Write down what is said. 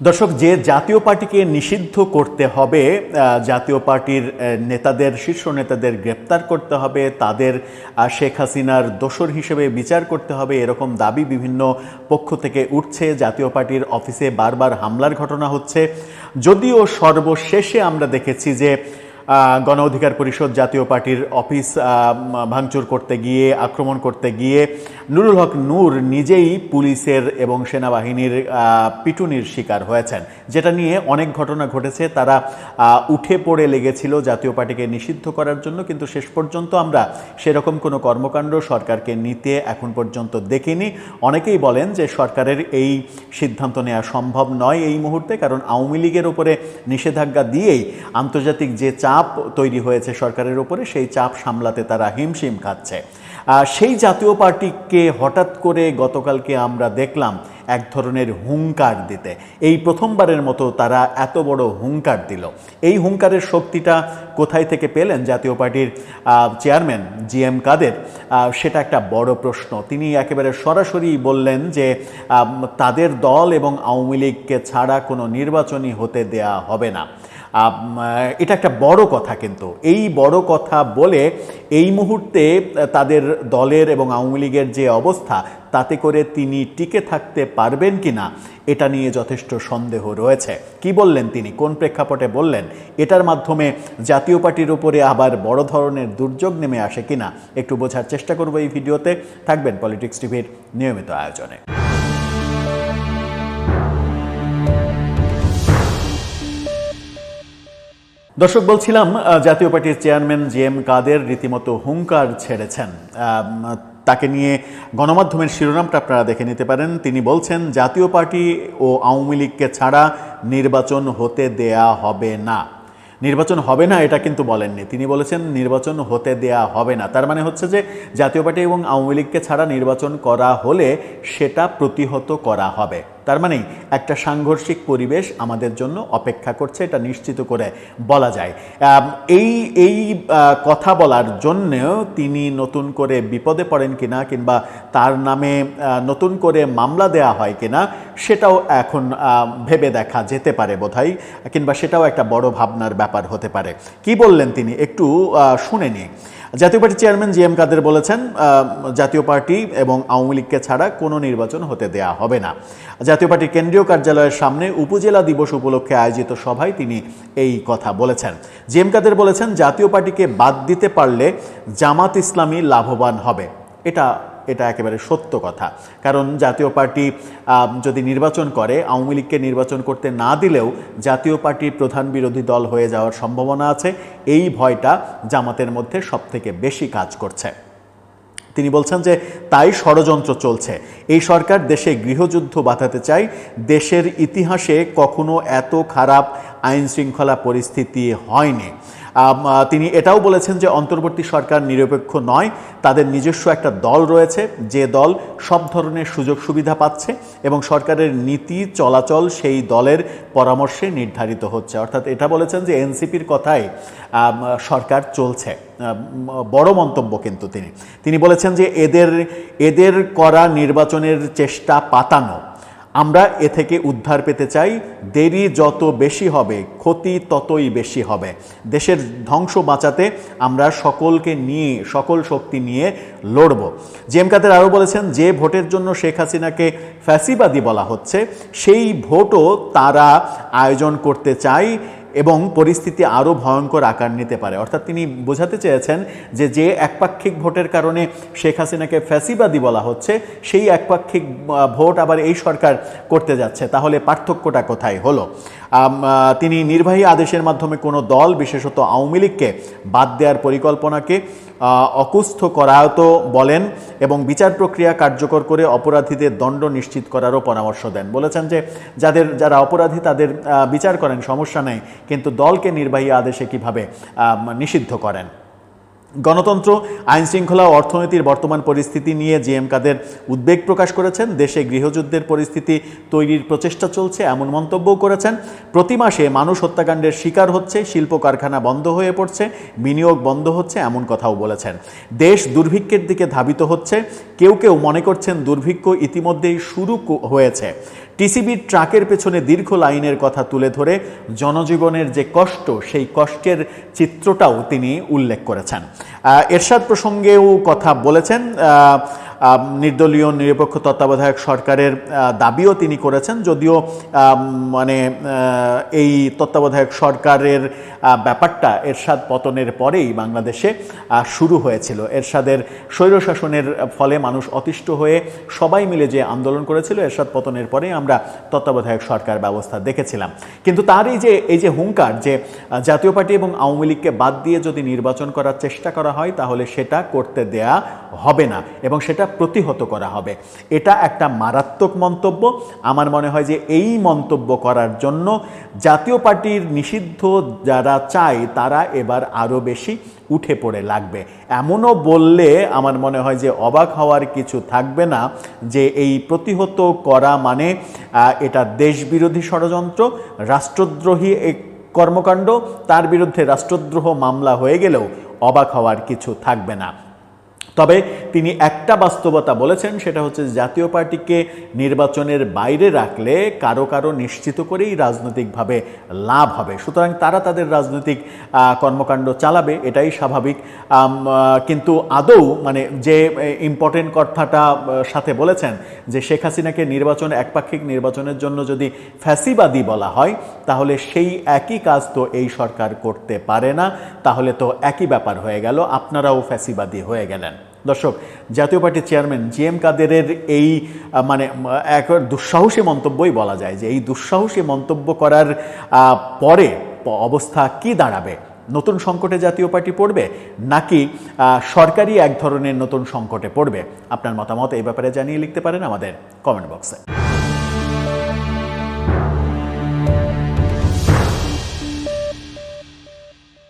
দর্শক, যে জাতীয় পার্টিকে নিষিদ্ধ করতে হবে, জাতীয় পার্টির নেতাদের, শীর্ষ নেতাদের গ্রেপ্তার করতে হবে, তাদের শেখ হাসিনার দোসর হিসেবে বিচার করতে হবে, এরকম দাবি বিভিন্ন পক্ষ থেকে উঠছে। জাতীয় পার্টির অফিসে বারবার হামলার ঘটনা হচ্ছে। যদিও সর্বশেষে আমরা দেখেছি যে গণ অধিকার পরিষদ জাতীয় পার্টির অফিস ভাঙচুর করতে গিয়ে, আক্রমণ করতে গিয়ে নুরুল হক নূর নিজেই পুলিশের এবং সেনাবাহিনীর পিটুনির শিকার হয়েছেন, যেটা নিয়ে অনেক ঘটনা ঘটেছে। তারা উঠে পড়ে লেগেছিল জাতীয় পার্টিকে নিষিদ্ধ করার জন্য, কিন্তু শেষ পর্যন্ত আমরা সেরকম কোনো কর্মকাণ্ড সরকারকে নিতে এখন পর্যন্ত দেখিনি। অনেকেই বলেন যে সরকারের এই সিদ্ধান্ত নেওয়া সম্ভব নয় এই মুহূর্তে, কারণ আওয়ামী লীগের উপরে নিষেধাজ্ঞা দিয়েই আন্তর্জাতিক যে চাপ তৈরি হয়েছে সরকারের উপরে, সেই চাপ সামলাতে তারা হিমশিম খাচ্ছে। সেই জাতীয় পার্টিকে হঠাৎ করে গতকালকে আমরা দেখলাম এক ধরনের হুঙ্কার দিতে। এই প্রথমবারের মতো তারা এত বড় হুঙ্কার দিল। এই হুঙ্কারের শক্তিটা কোথায় থেকে পেলেন জাতীয় পার্টির চেয়ারম্যান জিএম কাদের, সেটা একটা বড় প্রশ্ন। তিনি একেবারে সরাসরি বললেন যে তাদের দল এবং আওয়ামী লীগকে ছাড়া কোনো নির্বাচনই হতে দেয়া হবে না। এটা একটা বড় কথা, কিন্তু এই বড় কথা বলে এই মুহূর্তে তাদের দলের এবং আওয়ামী লীগের যে অবস্থা, তাতে করে তিনি টিকে থাকতে পারবেন কিনা এটা নিয়ে যথেষ্ট সন্দেহ রয়েছে। কি বললেন তিনি, কোন প্রেক্ষাপটে বললেন, এটার মাধ্যমে জাতীয় পার্টির উপরে আবার বড় ধরনের দুর্যোগ নেমে আসে কিনা একটু বোঝার চেষ্টা করব এই ভিডিওতে। থাকবেন পলিটিক্স টিভির নিয়মিত আয়োজনে। দর্শক, বলছিলাম জাতীয় পার্টির চেয়ারম্যান জিএম কাদের রীতিমতো হুঙ্কার ছেড়েছেন। তাকে নিয়ে গণমাধ্যমের শিরোনামটা আপনারা দেখে নিতে পারেন। তিনি বলছেন জাতীয় পার্টি ও আওয়ামী লীগকে ছাড়া নির্বাচন হতে দেয়া হবে না। নির্বাচন হবে না এটা কিন্তু বলেননি, তিনি বলেছেন নির্বাচন হতে দেয়া হবে না। তার মানে হচ্ছে যে জাতীয় পার্টি এবং আওয়ামী লীগকে ছাড়া নির্বাচন করা হলে সেটা প্রতিহত করা হবে। তার মানে একটা সাংঘর্ষিক পরিবেশ আমাদের জন্য অপেক্ষা করছে, এটা নিশ্চিত করে বলা যায়। এই কথা বলার জন্যেও তিনি নতুন করে বিপদে পড়েন কিনা, কিংবা তার নামে নতুন করে মামলা দেয়া হয় কিনা, সেটাও এখন ভেবে দেখা যেতে পারে বোধহয়, কিংবা সেটাও একটা বড় ভাবনার ব্যাপার হতে পারে। কি বললেন তিনি একটু শুনে নিই। জাতীয় পার্টির চেয়ারম্যান জিএম কাদের বলেছেন জাতীয় পার্টি এবং আওয়ামী লীগকে ছাড়া কোনো নির্বাচন হতে দেয়া হবে না। জাতীয় পার্টির কেন্দ্রীয় কার্যালয়ের সামনে উপজেলা দিবস উপলক্ষে আয়োজিত সভায় তিনি এই কথা বলেছেন। জিএম কাদের বলেছেন জাতীয় পার্টিকে বাদ দিতে পারলে জামাত ইসলামী লাভবান হবে। এটা একেবারে সত্য কথা, কারণ জাতীয় পার্টি যদি নির্বাচন করে, আওয়ামী লীগকে নির্বাচন করতে না দিলেও জাতীয় পার্টির প্রধান বিরোধী দল হয়ে যাওয়ার সম্ভাবনা আছে। এই ভয়টা জামাতের মধ্যে সবথেকে বেশি কাজ করছে। তিনি বলছেন যে তাই ষড়যন্ত্র চলছে। এই সরকার দেশে গৃহযুদ্ধ বাঁধাতে চায়। দেশের ইতিহাসে কখনো এত খারাপ আইন শৃঙ্খলা পরিস্থিতি হয়নি। তিনি এটাও বলেছেন যে অন্তর্বর্তী সরকার নিরপেক্ষ নয়, তাদের নিজস্ব একটা দল রয়েছে, যে দল সব ধরনের সুযোগ সুবিধা পাচ্ছে এবং সরকারের নীতি চলাচল সেই দলের পরামর্শে নির্ধারিত হচ্ছে। অর্থাৎ এটা বলেছেন যে এনসিপির কথাই সরকার চলছে। বড় মন্তব্য কিন্তু তিনি বলেছেন যে এদের করা নির্বাচনের চেষ্টা পাতানো। আমরা এ থেকে উদ্ধার পেতে চাই। দেরি যত বেশি হবে ক্ষতি ততই বেশি হবে। দেশের ধ্বংস বাঁচাতে আমরা সকল শক্তি নিয়ে লড়ব। জিএম কাদের আরও বলেছেন যে ভোটের জন্য শেখ হাসিনাকে ফ্যাসিবাদী বলা হচ্ছে, সেই ভোটও তারা আয়োজন করতে চায় এবং পরিস্থিতি আরও ভয়ঙ্কর আকার নিতে পারে। অর্থাৎ তিনি বোঝাতে চেয়েছেন যে একপাক্ষিক ভোটের কারণে শেখ হাসিনাকে ফ্যাসিবাদী বলা হচ্ছে, সেই একপাক্ষিক ভোট আবার এই সরকার করতে যাচ্ছে, তাহলে পার্থক্যটা কোথায় হলো। তিনি নির্বাহী আদেশের মাধ্যমে কোনো দল, বিশেষত আওয়ামী লীগকে বাদ দেওয়ার পরিকল্পনাকে অকুস্থ করাও তো বলেন এবং বিচার প্রক্রিয়া কার্যকর করে অপরাধীদের দণ্ড নিশ্চিত করারও পরামর্শ দেন। বলেছেন যে যারা অপরাধী তাদের বিচার করেন, সমস্যা নেই, কিন্তু দলকে নির্বাহী আদেশে কিভাবে নিষিদ্ধ করেন। গণতন্ত্র, আইন শৃঙ্খলা ও অর্থনীতির বর্তমান পরিস্থিতি নিয়ে জিএম কাদের উদ্বেগ প্রকাশ করেছেন। দেশে গৃহযুদ্ধের পরিস্থিতি তৈরির প্রচেষ্টা চলছে এমন মন্তব্যও করেছেন। প্রতি মাসে মানুষ হত্যাকাণ্ডের শিকার হচ্ছে, শিল্প কারখানা বন্ধ হয়ে পড়ছে, বিনিয়োগ বন্ধ হচ্ছে, এমন কথাও বলেছেন। দেশ দুর্ভিক্ষের দিকে ধাবিত হচ্ছে। কেউ মনে করছেন দুর্ভিক্ষ ইতিমধ্যেই শুরু হয়েছে। টিসিবির ট্রাকের পেছনে দীর্ঘ লাইনের কথা তুলে ধরে জনজীবনের যে কষ্ট, সেই কষ্টের চিত্রটাও তিনি উল্লেখ করেছেন। এরশাদ প্রসঙ্গেও কথা বলেছেন। নির্দলীয় নিরপেক্ষ তত্ত্বাবধায়ক সরকারের দাবিও তিনি করেছেন, যদিও মানে এই তত্ত্বাবধায়ক সরকারের ব্যাপারটা এরশাদ পতনের পরেই বাংলাদেশে শুরু হয়েছিল। এরশাদের স্বৈরশাসনের ফলে মানুষ অতিষ্ঠ হয়ে সবাই মিলে যে আন্দোলন করেছিল, এরশাদ পতনের পরেই আমরা তত্ত্বাবধায়ক সরকার ব্যবস্থা দেখেছিলাম। কিন্তু তার এই যে হুঙ্কার, যে জাতীয় পার্টি এবং আওয়ামী লীগকে বাদ দিয়ে যদি নির্বাচন করার চেষ্টা করা হয় তাহলে সেটা করতে দেয়া হবে না এবং সেটা প্রতিহত করা হবে, এটা একটা মারাত্মক মন্তব্য। আমার মনে হয় যে এই মন্তব্য করার জন্য জাতীয় পার্টির নিষিদ্ধ যারা চায় তারা এবার আরও বেশি উঠে পড়ে লাগবে। এমনও বললে আমার মনে হয় যে অবাক হওয়ার কিছু থাকবে না, যে এই প্রতিহত করা মানে এটা দেশবিরোধী ষড়যন্ত্র, রাষ্ট্রদ্রোহী এক কর্মকাণ্ড, তার বিরুদ্ধে রাষ্ট্রদ্রোহ মামলা হয়ে গেলেও অবাক হওয়ার কিছু থাকবে না। তবে তিনি একটা বাস্তবতা বলেছেন, সেটা হচ্ছে জাতীয় পার্টিকে নির্বাচনের বাইরে রাখলে কারো কারো নিশ্চিত করেই রাজনৈতিকভাবে লাভ হবে, সুতরাং তারা তাদের রাজনৈতিক কর্মকাণ্ড চালাবে, এটাই স্বাভাবিক। কিন্তু আদৌ মানে যে ইম্পর্টেন্ট কথাটা সাথে বলেছেন যে শেখ হাসিনাকে একপাক্ষিক নির্বাচনের জন্য যদি ফ্যাসিবাদী বলা হয় তাহলে সেই একই কাজ তো এই সরকার করতে পারে না, তাহলে তো একই ব্যাপার হয়ে গেল, আপনারাও ফ্যাসিবাদী হয়ে গেলেন। দর্শক, জাতীয় পার্টির চেয়ারম্যান জিএম কাদেরের এই মানে এক দুঃসাহসী মন্তব্যই বলা যায়, যে এই দুঃসাহসী মন্তব্য করার পরে অবস্থা কি দাঁড়াবে? নতুন সংকটে জাতীয় পার্টি পড়বে নাকি সরকারি এক ধরনের নতুন সংকটে পড়বে? আপনার মতামত এই ব্যাপারে জানিয়ে লিখতে পারেন আমাদের কমেন্ট বক্সে।